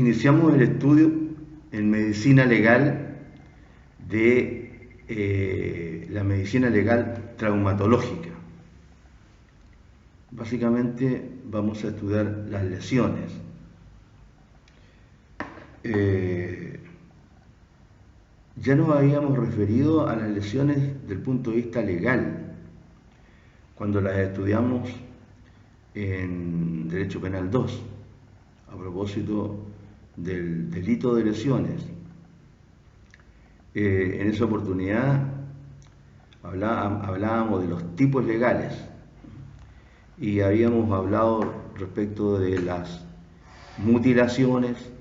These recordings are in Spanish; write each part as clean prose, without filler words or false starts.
iniciamos el estudio en medicina legal de la medicina legal traumatológica. Básicamente vamos a estudiar las lesiones. Ya nos habíamos referido a las lesiones del punto de vista legal, cuando las estudiamos en Derecho Penal 2, a propósito del delito de lesiones. En esa oportunidad hablábamos de los tipos legales y habíamos hablado respecto de las mutilaciones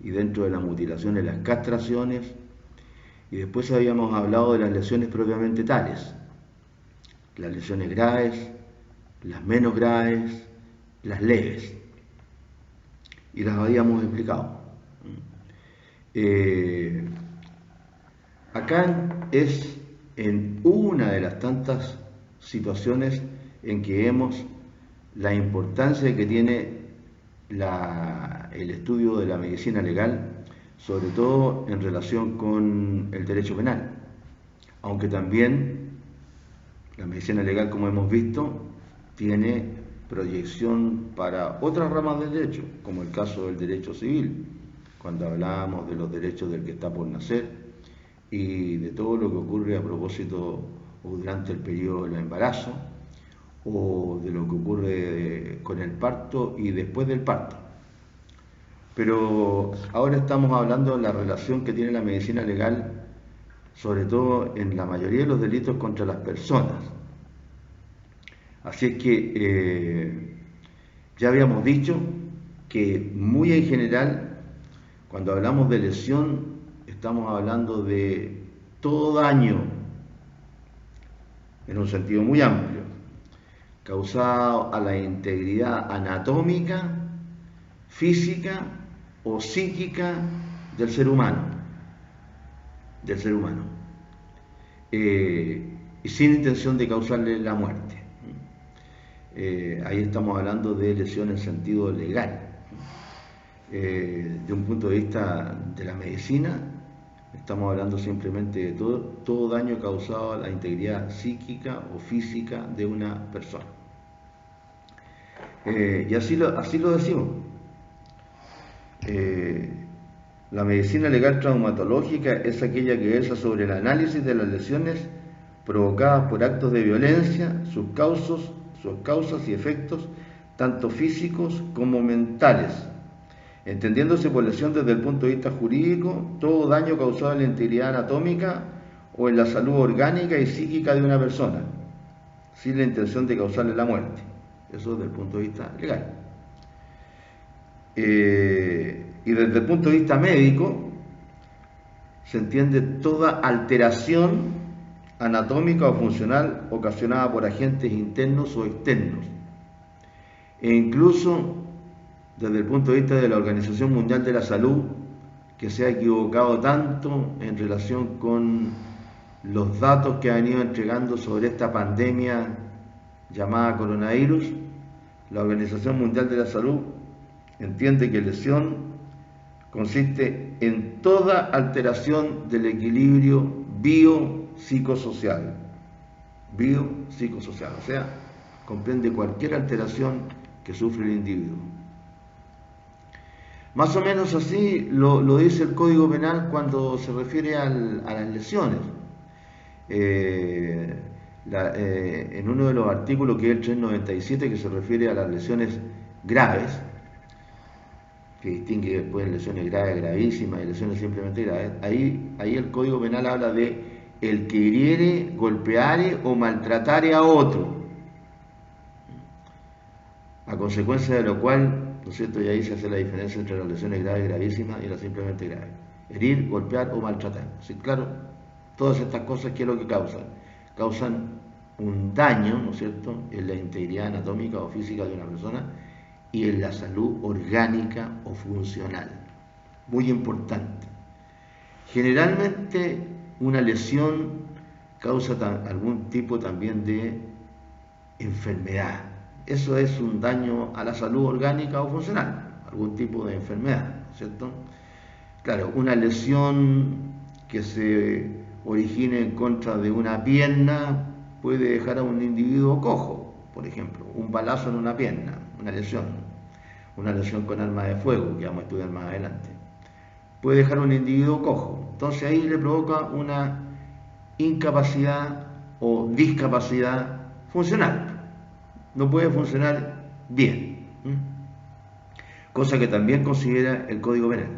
y dentro de las mutilaciones las castraciones, y después habíamos hablado de las lesiones propiamente tales, las lesiones graves, las menos graves, las leves, y las habíamos explicado. Acá es en una de las tantas situaciones en que vemos la importancia que tiene el estudio de la medicina legal, sobre todo en relación con el derecho penal, aunque también la medicina legal, como hemos visto, tiene proyección para otras ramas del derecho, como el caso del derecho civil, cuando hablábamos de los derechos del que está por nacer y de todo lo que ocurre a propósito o durante el periodo del embarazo, o de lo que ocurre con el parto y después del parto. Pero ahora estamos hablando de la relación que tiene la medicina legal, sobre todo en la mayoría de los delitos contra las personas. Así es que ya habíamos dicho que muy en general, cuando hablamos de lesión, estamos hablando de todo daño, en un sentido muy amplio, causado a la integridad anatómica, física o psíquica del ser humano, y sin intención de causarle la muerte. Ahí estamos hablando de lesión en sentido legal. De un punto de vista de la medicina, estamos hablando simplemente de todo daño causado a la integridad psíquica o física de una persona. Y así lo decimos. La medicina legal traumatológica es aquella que versa sobre el análisis de las lesiones provocadas por actos de violencia, sus causas y efectos, tanto físicos como mentales, entendiéndose por lesión desde el punto de vista jurídico todo daño causado en la integridad anatómica o en la salud orgánica y psíquica de una persona, sin la intención de causarle la muerte. Eso desde el punto de vista legal. Y desde el punto de vista médico, se entiende toda alteración anatómica o funcional ocasionada por agentes internos o externos. E incluso desde el punto de vista de la Organización Mundial de la Salud, que se ha equivocado tanto en relación con los datos que ha venido entregando sobre esta pandemia llamada coronavirus, la Organización Mundial de la Salud entiende que lesión consiste en toda alteración del equilibrio biopsicosocial, o sea, comprende cualquier alteración que sufre el individuo. Más o menos así lo dice el Código Penal cuando se refiere a las lesiones. En uno de los artículos, que es el 397, que se refiere a las lesiones graves, que distingue después lesiones graves, gravísimas y lesiones simplemente graves, ahí el Código Penal habla de el que hiriere, golpeare o maltratare a otro, a consecuencia de lo cual, ¿no es cierto?, y ahí se hace la diferencia entre las lesiones graves, gravísimas y las simplemente graves. Herir, golpear o maltratar. Sí, claro, todas estas cosas, ¿qué es lo que causan? Causan un daño, ¿no es cierto?, en la integridad anatómica o física de una persona y en la salud orgánica o funcional. Muy importante. Generalmente una lesión causa algún tipo también de enfermedad. Eso es un daño a la salud orgánica o funcional, algún tipo de enfermedad, ¿no es cierto? Claro, una lesión que se origine en contra de una pierna puede dejar a un individuo cojo, por ejemplo, un balazo en una pierna, una lesión con arma de fuego, que vamos a estudiar más adelante, puede dejar a un individuo cojo. Entonces ahí le provoca una incapacidad o discapacidad funcional. No puede funcionar bien, cosa que también considera el Código Penal.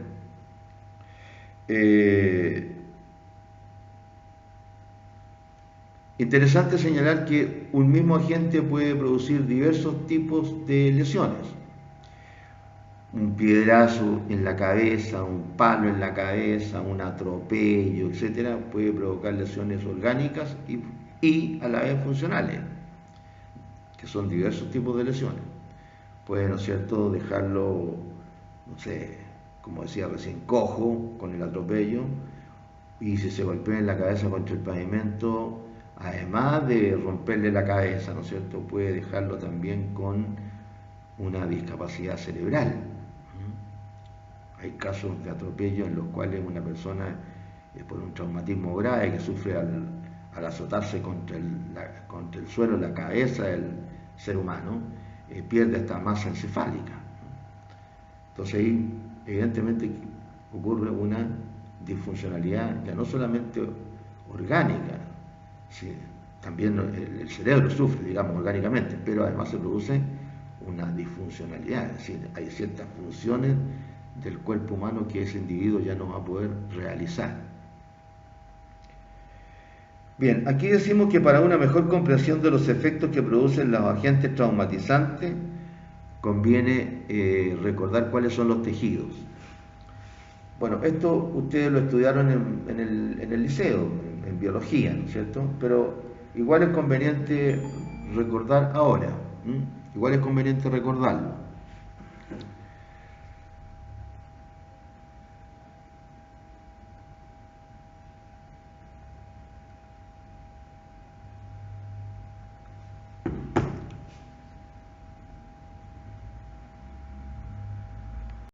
Interesante señalar que un mismo agente puede producir diversos tipos de lesiones. Un piedrazo en la cabeza, un palo en la cabeza, un atropello, etcétera, puede provocar lesiones orgánicas y a la vez funcionales, que son diversos tipos de lesiones. Puede, ¿no es cierto?, dejarlo, no sé, como decía recién, cojo con el atropello, y si se golpea en la cabeza contra el pavimento, además de romperle la cabeza, ¿no es cierto?, puede dejarlo también con una discapacidad cerebral. Hay casos de atropello en los cuales una persona, por un traumatismo grave que sufre al azotarse contra el suelo, la cabeza del ser humano, pierde esta masa encefálica. Entonces ahí evidentemente ocurre una disfuncionalidad ya no solamente orgánica, ¿sí? También el cerebro sufre, digamos, orgánicamente, pero además se produce una disfuncionalidad, es decir, hay ciertas funciones del cuerpo humano que ese individuo ya no va a poder realizar. Bien, aquí decimos que para una mejor comprensión de los efectos que producen los agentes traumatizantes, conviene recordar cuáles son los tejidos. Bueno, esto ustedes lo estudiaron en el liceo, en biología, ¿no es cierto? Pero igual es conveniente recordar ahora, igual es conveniente recordarlo.